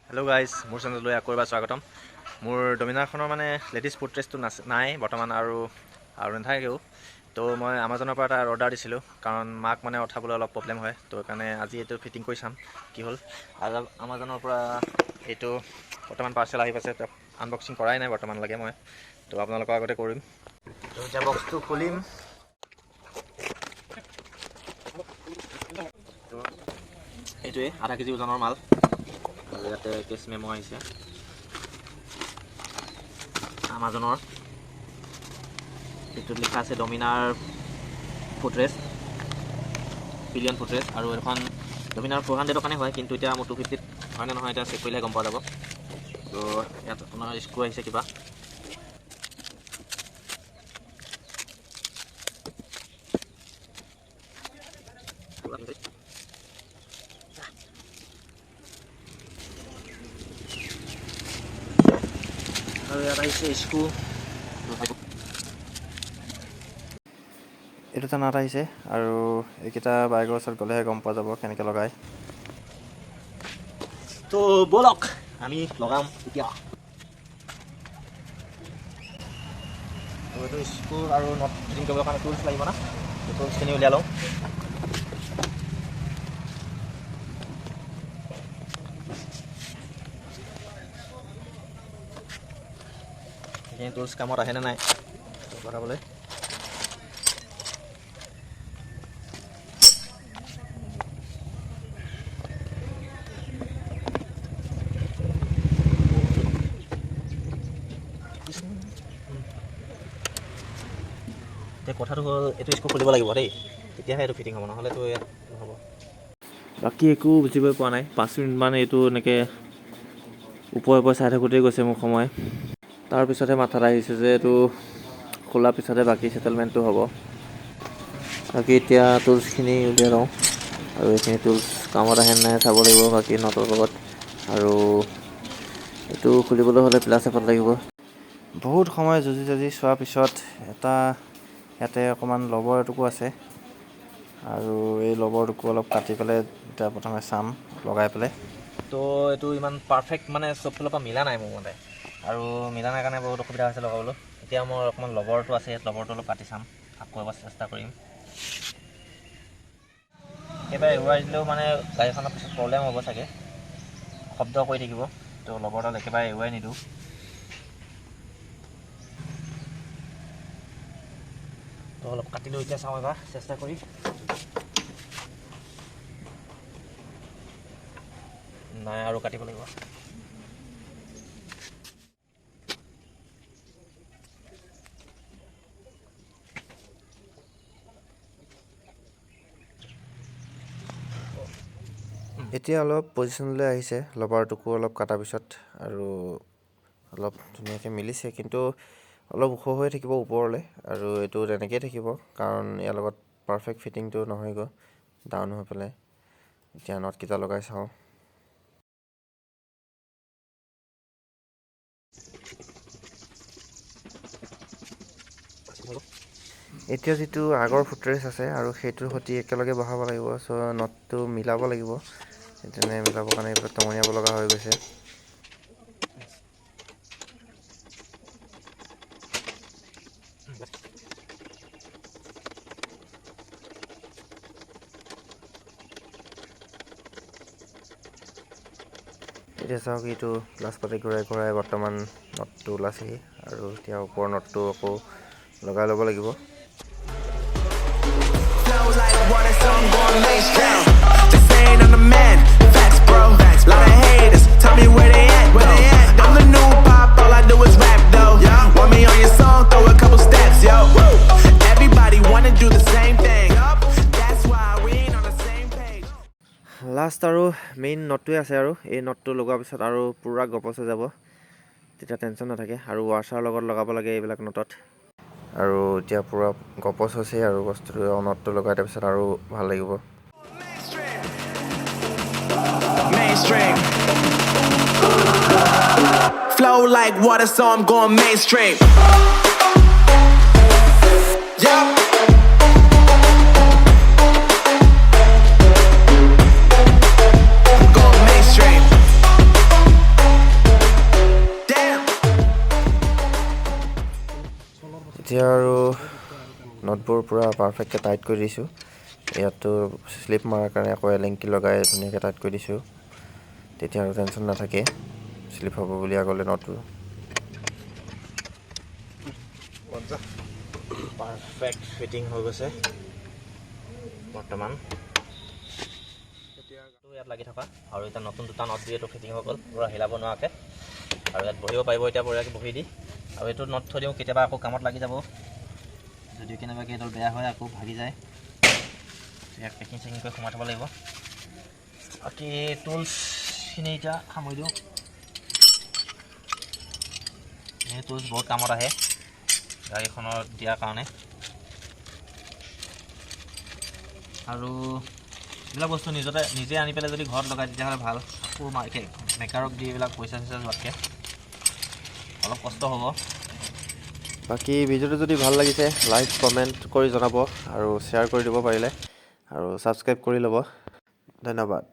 Hello' guys, মোৰ চেনেললৈ আকৌ এবাৰ স্বাগতম। মোৰ ডমিনাৰখনৰ মানে লেটেষ্ট ফুটৰেষ্টটো নাই বৰ্তমান আৰু নাথাকেও। তো মই আমাজনৰ পৰা এটা অৰ্ডাৰ দিছিলোঁ, কাৰণ মাক মানে উঠাবলৈ অলপ প্ৰব্লেম হয়। তো সেইকাৰণে আজি এইটো ফিটিং কৰি চাম কি হ'ল। আৰু আমাজনৰ পৰা এইটো বৰ্তমান পাৰ্চেল আহি পাইছে, আনবক্সিং কৰাই নাই বৰ্তমানলৈকে মই। তো আপোনালোকৰ আগতে কৰিম। তো এতিয়া বক্সটো খুলিম। এইটোৱে 0.5 কেজি ওজনৰ মাল। আৰু ইয়াতে কেছ মেমো আহিছে আমাজনৰ। এইটোত লিখা আছে ডমিনাৰ ফুটৰেষ্ট, পিলিয়ন ফুটৰেষ্ট। আৰু এখন ডমিনাৰ 400 কাৰণে হয়, কিন্তু এতিয়া মোৰ 250 হয়নে নহয় এতিয়া চেক কৰিলেহে গম পোৱা যাব। তো ইয়াত আপোনাৰ স্ক্ৰু আহিছে কিবা। আৰু ইয়াত আহিছে স্ক্ৰু। এইটো এটা নাট আহিছে, আৰু এইকেইটা বাইকৰ ওচৰত গ'লেহে গম পোৱা যাব কেনেকৈ লগায়। তো ব'লক আমি লগাম এতিয়া। তো এইটো স্ক্ৰু আৰু নট ফিটিং কৰিবৰ কাৰণে টুলছ লাগিব না, টুলছখিনি উলিয়াই লওঁ। সেইখিনি টুলছ কামত আহেনে নাই লগাবলৈ। কথাটো হ'ল এইটো স্ক্ৰু খুলিব লাগিব দেই, তেতিয়াহে এইটো ফিটিং হ'ব, নহ'লেতো ইয়াত নহ'ব। বাকী একো বুজিবই পোৱা নাই। 5 মিনিটমান এইটো এনেকৈ ওপৰে চাই থাকোঁতেই গৈছে মোৰ সময়। তাৰপিছতহে মাথাত আহিছে যে এইটো খোলাৰ পিছতহে বাকী ছেটেলমেণ্টটো হ'ব। বাকী এতিয়া টুলছখিনি উলিয়াই লওঁ, আৰু এইখিনি টুলছ কামত আহে নাই চাব লাগিব বাকী নটৰ লগত। আৰু এইটো খুলিবলৈ হ'লে প্লাছ এফত লাগিব। বহুত সময় যুঁজি চোৱাৰ পিছত ইয়াতে অকণমান লবৰ এটুকু আছে, আৰু এই লবৰটুকু অলপ কাটি পেলাই এতিয়া প্ৰথমে চাম লগাই পেলাই। তো এইটো ইমান পাৰফেক্ট মানে চব ফালৰ পৰা মিলা নাই মোৰ মতে, আৰু মিলা নাই কাৰণে বহুত অসুবিধা হৈছে লগাবলৈ। এতিয়া মোৰ অকণমান লবৰটো আছে, লবৰটো অলপ কাটি চাম, আকৌ এবাৰ চেষ্টা কৰিম। একেবাৰে এৰুৱাই দিলেও মানে গাড়ীখনৰ পিছত প্ৰব্লেম হ'ব চাগে, শব্দ কৰি থাকিব। তো লবৰডাল একেবাৰে এৰুৱাই নিদিওঁ। তো অলপ কাটি লৈ এতিয়া চাওঁ এবাৰ চেষ্টা কৰি। নাই, আৰু কাটিব লাগিব। এতিয়া অলপ পজিশ্যনলৈ আহিছে লবাৰটুকু অলপ কটাৰ পিছত, আৰু অলপ ধুনীয়াকৈ মিলিছে, কিন্তু অলপ ওখ হৈ থাকিব ওপৰলৈ, আৰু এইটো তেনেকৈয়ে থাকিব কাৰণ ইয়াৰ লগত পাৰফেক্ট ফিটিংটো নহয়গৈ, ডাউন হৈ পেলাই। এতিয়া নটকেইটা লগাই চাওঁ। এতিয়া যিটো আগৰ ফুটৰেষ্ট আছে আৰু সেইটোৰ সৈতে একেলগে বহাব লাগিব, চ' নটটো মিলাব লাগিব। তেনে মিলাবৰ কাৰণে এইবিলাক টঙনিয়াব লগা হৈ গৈছে। এতিয়া চাওক, এইটো প্লাছ পাতি ঘূৰাই বৰ্তমান নটটো ওলাইছেহি, আৰু এতিয়া ওপৰৰ নটটো আকৌ লগাই ল'ব লাগিব। লাষ্ট আৰু মেইন নটটোৱে আছে, আৰু এই নটটো লগোৱাৰ পিছত আৰু পূৰা গপচ হৈ যাব, তেতিয়া টেনশ্যন নাথাকে। আৰু ৱাশ্বাৰৰ লগত লগাব লাগে এইবিলাক নটত। আৰু এতিয়া পূৰা গপচ হৈছে, আৰু বস্তুটো নটটো লগাই তাৰ পিছত আৰু ভাল লাগিব। Flow like water, so I'm going mainstream. Yeah. Going mainstream. এতিয়া আৰু নটবোৰ পূৰা পাৰফেক্টকৈ টাইট কৰি দিছোঁ। ইয়াততো শ্লিপ মৰাৰ কাৰণে আকৌ এলেংকি লগাই ধুনীয়াকৈ টাইট কৰি দিছোঁ। তেতিয়া আৰু টেনশ্যন নাথাকে শ্লিপ হ'ব বুলি আগলৈ নটবোৰ। পাৰফেক্ট ফিটিং হৈ গৈছে বৰ্তমান। ইয়াত লাগি থকা আৰু এতিয়া নতুন দুটা নট দি এইটো ফিটিং হৈ গ'ল পূৰা হিলাব নোৱাৰাকৈ। আৰু ইয়াত বহিব পাৰিব এতিয়া বঢ়িয়াকৈ বহি দি। আৰু এইটো নট থৈ দিওঁ, কেতিয়াবা আকৌ কামত লাগি যাব। যদি কেনেবাকৈ এইডাল বেয়া হয় আকৌ ভাগি যায়, ইয়াক পেকিং চেকিং কৰি সোমাই থ'ব লাগিব। বাকী টুলছখিনি এতিয়া সামৰি দিওঁ। এই টুলছ বহুত কামত আহে গাড়ীখনত দিয়াৰ কাৰণে। আৰু এইবিলাক বস্তু নিজে আনি পেলাই যদি ঘৰত লগাই তেতিয়াহ'লে ভাল। আকৌ মেকাৰক দি এইবিলাক পইচা যোৱাতকৈ অলপ কষ্ট হ'ব। বাকী ভিডিঅ'টো যদি ভাল লাগিছে লাইক কমেণ্ট কৰি জনাব আৰু শ্বেয়াৰ কৰি দিব পাৰিলে, আৰু ছাবস্ক্ৰাইব কৰি ল'ব। ধন্যবাদ।